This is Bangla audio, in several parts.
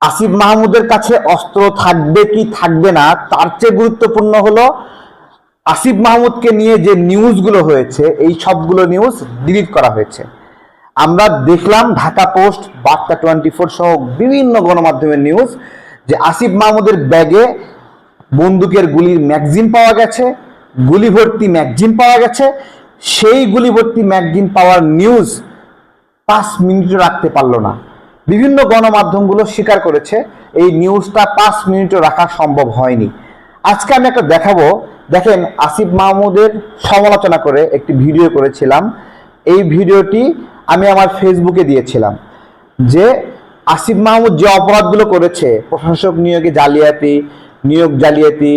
আসিফ মাহমুদের কাছে অস্ত্র থাকবে কি থাকবে না তার চেয়ে গুরুত্বপূর্ণ হলো আসিফ মাহমুদকে নিয়ে যে নিউজগুলো হয়েছে, এই সবগুলো নিউজ ডিলিট করা হয়েছে। আমরা দেখলাম ঢাকা পোস্ট, বার্তা 24 সহ বিভিন্ন গণমাধ্যমের নিউজ যে আসিফ মাহমুদের ব্যাগে বন্দুকের গুলির ম্যাগজিন পাওয়া গেছে, গুলি ভর্তি ম্যাগজিন পাওয়া গেছে। সেই গুলি ভর্তি ম্যাগজিন পাওয়ার নিউজ 5 মিনিটও রাখতে পারলো না। বিভিন্ন গণমাধ্যমগুলো স্বীকার করেছে এই নিউজটা 5 মিনিটও রাখা সম্ভব হয়নি। আজকে আমি একটা দেখাবো। দেখেন, আসিফ মাহমুদের সমালোচনা করে একটি ভিডিও করেছিলাম। এই ভিডিওটি আমি আমার ফেসবুকে দিয়েছিলাম যে আসিফ মাহমুদ যে অপরাধগুলো করেছে, প্রশাসক নিয়োগে জালিয়াতি, নিয়োগ জালিয়াতি,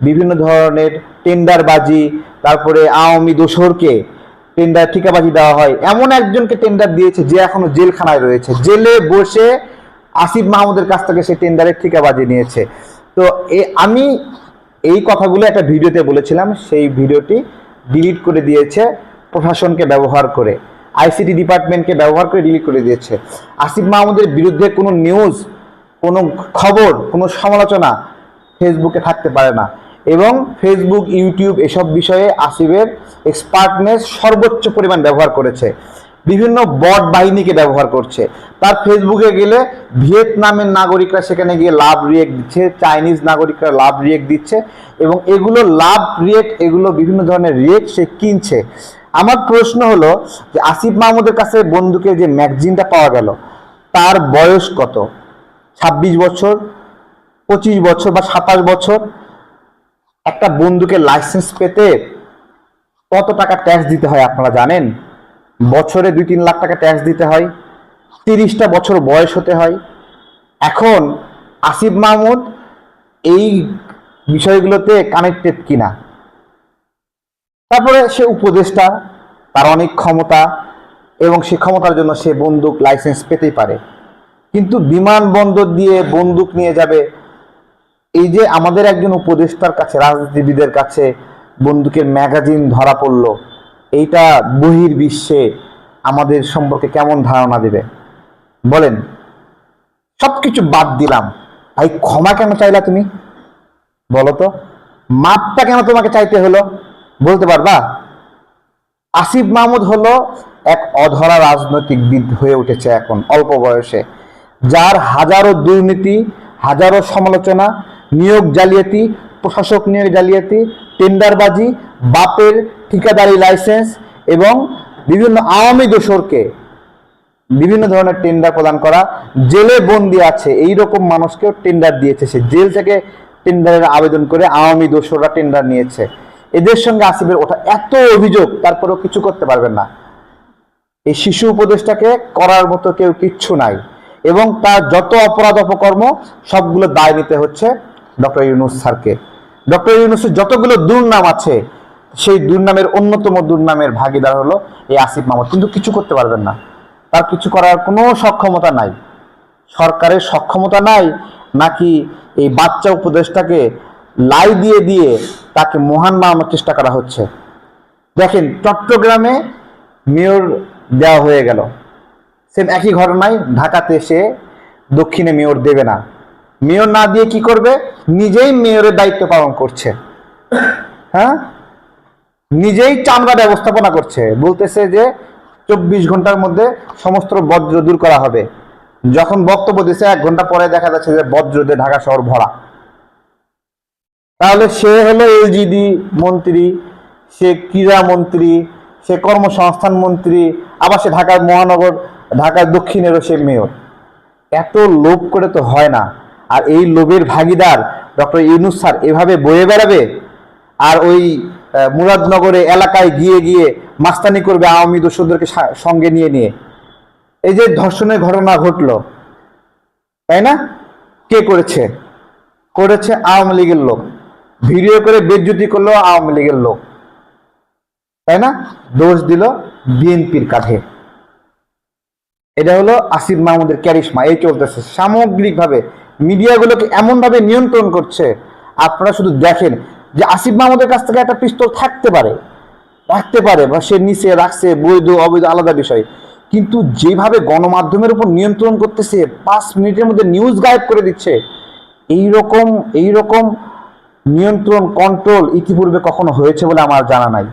বিভিন্ন ধরনের টেন্ডারবাজি, তারপরে আওয়ামী দোসরকে টেন্ডার ঠিকাবাজি দেওয়া হয়, এমন একজনকে টেন্ডার দিয়েছে যে এখনো জেলখানায় রয়েছে, জেলে বসে আসিফ মাহমুদের কাছ থেকে সে টেন্ডারের ঠিকাবাজি নিয়েছে। তো আমি এই কথাগুলো একটা ভিডিওতে বলেছিলাম, সেই ভিডিওটি ডিলিট করে দিয়েছে প্রশাসনকে ব্যবহার করে, আইসিটি ডিপার্টমেন্টকে ব্যবহার করে ডিলিট করে দিয়েছে। আসিফ মাহমুদের বিরুদ্ধে কোনো নিউজ, কোনো খবর, কোনো সমালোচনা ফেসবুকে থাকতে পারে না। এবং ফেসবুক, ইউটিউব এসব বিষয়ে আসিফের এক্সপার্টনেস সর্বোচ্চ পরিমাণ ব্যবহার করেছে। বিভিন্ন বট বাহিনীকে ব্যবহার করছে। তার ফেসবুকে গেলে ভিয়েতনামের নাগরিকরা সেখানে গিয়ে লাভ রিয়েক্ট দিচ্ছে, চাইনিজ নাগরিকরা লাভ রিয়েক্ট দিচ্ছে, এবং এগুলো লাভ রিয়েক্ট, এগুলো বিভিন্ন ধরনের রিয়েক্ট সে কিনছে। আমার প্রশ্ন হলো যে আসিফ মাহমুদের কাছে বন্দুকের যে ম্যাগজিনটা পাওয়া গেল, তার বয়স কত? 26 বছর, 25 বছর বা 27 বছর? একটা বন্দুকের লাইসেন্স পেতে কত টাকা ট্যাক্স দিতে হয় আপনারা জানেন? বছরে 2-3 লাখ টাকা ট্যাক্স দিতে হয়, 30টা বছর বয়স হতে হয়। এখন আসিফ মাহমুদ এই বিষয়গুলোতে কানেক্টেড কিনা? তারপরে সে উপদেষ্টা, তার অনেক ক্ষমতা, এবং সে ক্ষমতার জন্য সে বন্দুক লাইসেন্স পেতেই পারে, কিন্তু বিমানবন্দর দিয়ে বন্দুক নিয়ে যাবে? এই যে আমাদের একজন উপদেষ্টার কাছে, রাজনীতিবিদের কাছে বন্দুকের ম্যাগাজিন ধরা পড়লো, এইটা বহির্বিশ্বে আমাদের সম্পর্কে কেমন ধারণা দেবে বলেন? সবকিছু বাদ দিলাম, ভাই ক্ষমা কেন চাইলা তুমি? বলো তো, মাপটা কেন তোমাকে চাইতে হলো? বলতে পারবা? আসিফ মাহমুদ হলো এক অধরা রাজনৈতিকবিদ হয়ে উঠেছে এখন অল্প বয়সে, যার হাজারো দুর্নীতি, হাজারো সমালোচনা, নিয়োগ জালিয়াতি, প্রশাসক নিয়োগ জালিয়াতি, টেন্ডারবাজি, বাপের ঠিকাদারি লাইসেন্স, এবং বিভিন্ন আওয়ামী দোসরকে বিভিন্ন ধরনের টেন্ডার প্রদান করা, জেলে বন্দি আছে এই রকম মানুষকেও টেন্ডার দিয়েছে। সে জেল থেকে টেন্ডারের আবেদন করে আওয়ামী দোসররা টেন্ডার নিয়েছে। এদের সঙ্গে আসিফের ওঠা এত অভিযোগ, তারপরেও কিছু করতে পারবেন না। এই শিশু উপদেষ্টাকে করার মতো কেউ কিচ্ছু নাই, এবং তার যত অপরাধ অপকর্ম সবগুলো দায় নিতে হচ্ছে ডক্টর ইউনূস স্যারকে। ডক্টর ইউনূসের যতগুলো দুর্নাম আছে, সেই দুর্নামের অন্যতম দুর্নামের ভাগিদার হলো এই আসিফ মাহমুদ। কিন্তু কিছু করতে পারবেন না, তার কিছু করার কোনো সক্ষমতা নাই। সরকারের সক্ষমতা নাই, নাকি এই বাচ্চা উপদেষ্টাকে লাই দিয়ে দিয়ে তাকে মহান বানানোর চেষ্টা করা হচ্ছে? দেখেন, চট্টগ্রামে মেয়র দেওয়া হয়ে গেল, সেম একই ঘটনায় ঢাকাতে সে দক্ষিণে মেয়র দেবে না। মেয়র না দিয়ে কি করবে? নিজেই মেয়রের দায়িত্ব পালন করছে। হ্যাঁ, নিজেই চামড়া ব্যবস্থাপনা করছে, বলতেছে যে 24 ঘন্টার মধ্যে সমস্ত বজ্র দূর করা হবে। যখন বক্তব্য দিচ্ছে 1 ঘন্টা পরে দেখা যাচ্ছে যে বজ্র দিয়ে ঢাকা শহর ভরা। তাহলে সে হলো এলজিডি মন্ত্রী, সে ক্রীড়া মন্ত্রী, সে কর্মসংস্থান মন্ত্রী, আবার সে ঢাকার মহানগর, ঢাকার দক্ষিণেরও সে মেয়র। এত লোভ করে তো হয় না। আর এই লোভের ভাগিদার ডক্টর ইউনূস স্যার এভাবে বয়ে বেড়াবে, আর ওই মুরাদনগরে এলাকায় গিয়ে গিয়ে মাস্তানি করবে আওয়ামী দোসরদেরকে সঙ্গে নিয়ে নিয়ে। এই যে ধর্ষণের ঘটনা ঘটলো, তাই না? কে করেছে? করেছে আওয়ামী লীগের লোক। ভিডিও করে বেজ্জতি করলো আওয়ামী লীগের লোক, তাই না? দোষ দিল বিএনপির কাঁধে। এটা হলো আসিফ মাহমুদের ক্যারিশমা। এই চলতেছে সামগ্রিকভাবে, মিডিয়াগুলোকে এমন ভাবে নিয়ন্ত্রণ করছে। আপনারা শুধু দেখেন যে আসিফ মাহমুদের কাছ থেকে একটা পিস্তল থাকতে পারে, বা সে নিচে রাখছে, বৈধ অবৈধ আলাদা বিষয়, কিন্তু যেভাবে গণমাধ্যমের উপর নিয়ন্ত্রণ করতেছে, 5 মিনিটের মধ্যে নিউজ গায়েব করে দিচ্ছে, এইরকম নিয়ন্ত্রণ কন্ট্রোল ইতিপূর্বে কখনো হয়েছে বলে আমার জানা নাই।